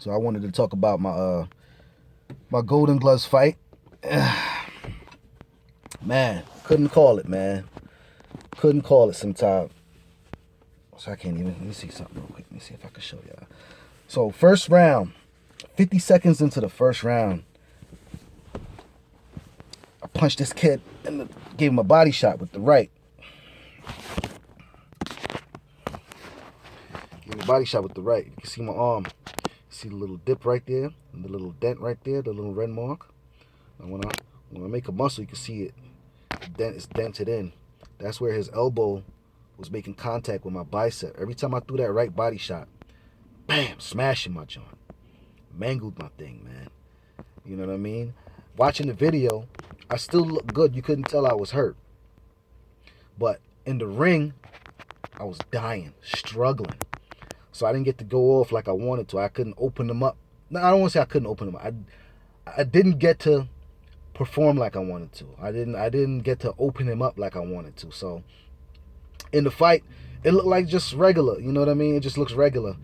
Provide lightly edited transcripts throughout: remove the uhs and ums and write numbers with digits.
So I wanted to talk about my Golden Gloves fight. Man, couldn't call it, man. Couldn't call it sometime. So I can't even. Let me see something real quick. Let me see if I can show y'all. So first round, 50 seconds into the first round, I punched this kid and gave him a body shot with the right. Gave him a body shot with the right. You can see my arm. See the little dip right there, and the little dent right there, the little red mark. And when I make a muscle, you can see it. It's dented in. That's where his elbow was making contact with my bicep. Every time I threw that right body shot, bam, smashing my joint. Mangled my thing, man. You know what I mean? Watching the video, I still looked good. You couldn't tell I was hurt. But in the ring, I was dying, struggling. So I didn't get to go off like I wanted to. I couldn't open them up. No, I don't want to say I couldn't open them up. I didn't get to perform like I wanted to. I didn't get to open him up like I wanted to. So in the fight, it looked like just regular. You know what I mean? It just looks regular.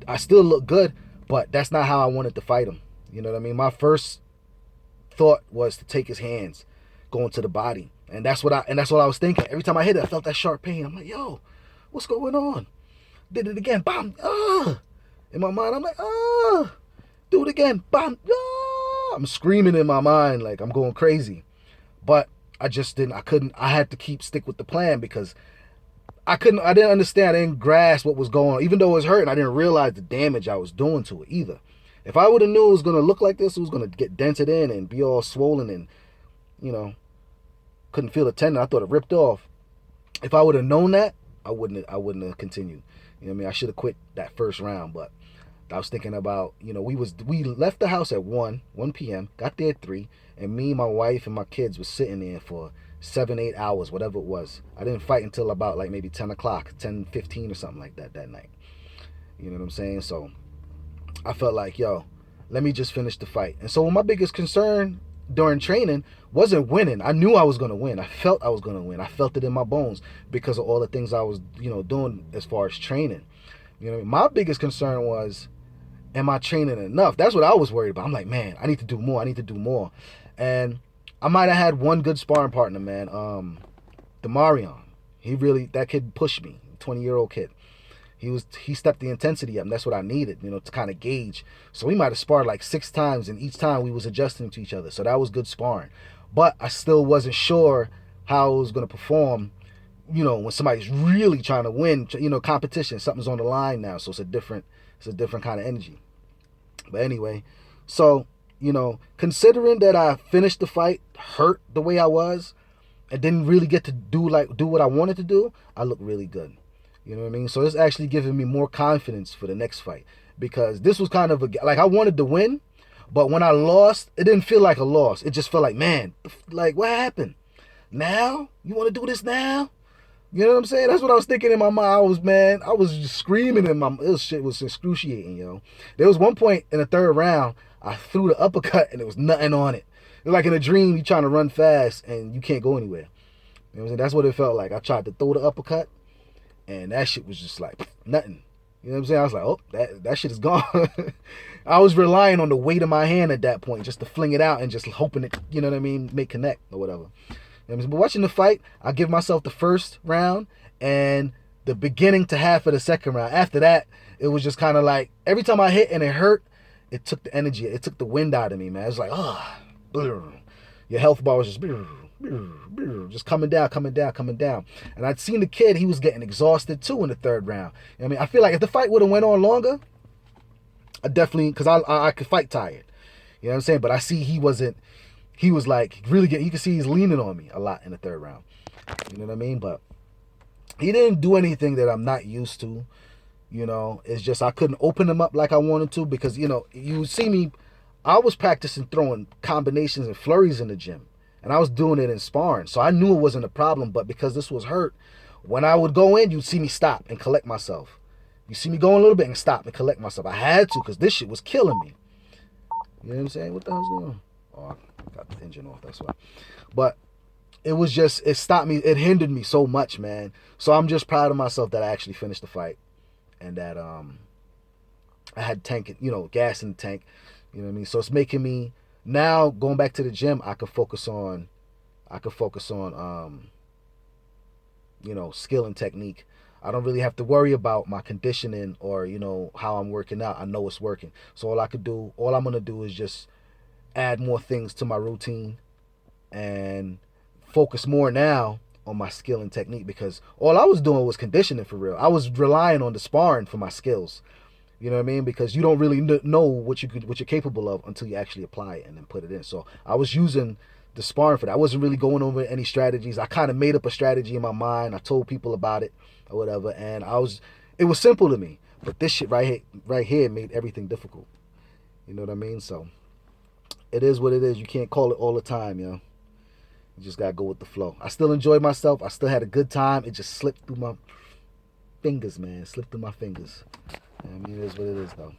I still look good, but that's not how I wanted to fight him. You know what I mean? My first thought was to take his hands, go into the body, and that's what I was thinking. Every time I hit it, I felt that sharp pain. I'm like, yo, what's going on? Did it again, bam, in my mind, I'm like, do it again, bam, I'm screaming in my mind like I'm going crazy. But I couldn't, I had to stick with the plan because I didn't understand, I didn't grasp what was going on. Even though it was hurting, I didn't realize the damage I was doing to it either. If I would have knew it was going to look like this, it was going to get dented in and be all swollen and, couldn't feel the tendon. I thought it ripped off. If I would have known that, I wouldn't have continued. You know what I mean? I should have quit that first round, but I was thinking about, we left the house at 1 p.m., got there at 3, and me, my wife, and my kids was sitting there for 7, 8 hours, whatever it was. I didn't fight until about like maybe 10 o'clock, 10:15 or something like that night. You know what I'm saying? So I felt like, yo, let me just finish the fight. And so my biggest concern during training wasn't winning. I knew I was going to win. I felt I was going to win. I felt it in my bones because of all the things I was, doing as far as training. My biggest concern was, am I training enough? That's what I was worried about. I'm like, man, I need to do more. I need to do more. And I might have had one good sparring partner, man. Demarion. That kid pushed me. 20-year-old kid. He stepped the intensity up, and that's what I needed, to kind of gauge. So we might have sparred like 6 times, and each time we was adjusting to each other. So that was good sparring. But I still wasn't sure how I was going to perform, when somebody's really trying to win, competition. Something's on the line now, so it's a different kind of energy. But anyway, so, considering that I finished the fight hurt the way I was and didn't really get to do what I wanted to do, I look really good. You know what I mean? So it's actually giving me more confidence for the next fight because this was kind of I wanted to win, but when I lost, it didn't feel like a loss. It just felt like, man, like what happened? Now? You want to do this now? You know what I'm saying? That's what I was thinking in my mind. I was just screaming in my, this shit was excruciating, yo. There was one point in the third round, I threw the uppercut and there was nothing on it. It was like in a dream, you trying to run fast and you can't go anywhere. You know what I'm saying? That's what it felt like. I tried to throw the uppercut and that shit was just like nothing. You know what I'm saying? I was like, oh, that shit is gone. I was relying on the weight of my hand at that point just to fling it out and just hoping it, you know what I mean, may connect or whatever. You know, but watching the fight, I give myself the first round and the beginning to half of the second round. After that, it was just kind of like every time I hit and it hurt, it took the energy, it took the wind out of me, man. It was like, your health bar was just just coming down. And I'd seen the kid, he was getting exhausted too in the third round. I mean, I feel like if the fight would have went on longer, I definitely, because I could fight tired. You know what I'm saying? But I see he was like really you can see he's leaning on me a lot in the third round. You know what I mean? But he didn't do anything that I'm not used to. It's just I couldn't open him up like I wanted to because, you see me, I was practicing throwing combinations and flurries in the gym. And I was doing it in sparring. So I knew it wasn't a problem, but because this was hurt, when I would go in, you'd see me stop and collect myself. You see me go a little bit and stop and collect myself. I had to because this shit was killing me. You know what I'm saying? What the hell's going on? Oh, I got the engine off, that's why. But it was just, it stopped me, it hindered me so much, man. So I'm just proud of myself that I actually finished the fight and that I had tank, gas in the tank. You know what I mean? So it's making me now going back to the gym. I could focus on skill and technique. I don't really have to worry about my conditioning or how I'm working out. I know it's working. So all I'm gonna do is just add more things to my routine and focus more now on my skill and technique, because all I was doing was conditioning for real. I was relying on the sparring for my skills. You know what I mean? Because you don't really know what you're capable of until you actually apply it and then put it in. So I was using the sparring for that. I wasn't really going over any strategies. I kind of made up a strategy in my mind. I told people about it or whatever, and it was simple to me. But this shit right here made everything difficult. You know what I mean? So it is what it is. You can't call it all the time, yo. You just gotta go with the flow. I still enjoyed myself. I still had a good time. It just slipped through my fingers, man. Slipped through my fingers. I mean, it is what it is, though.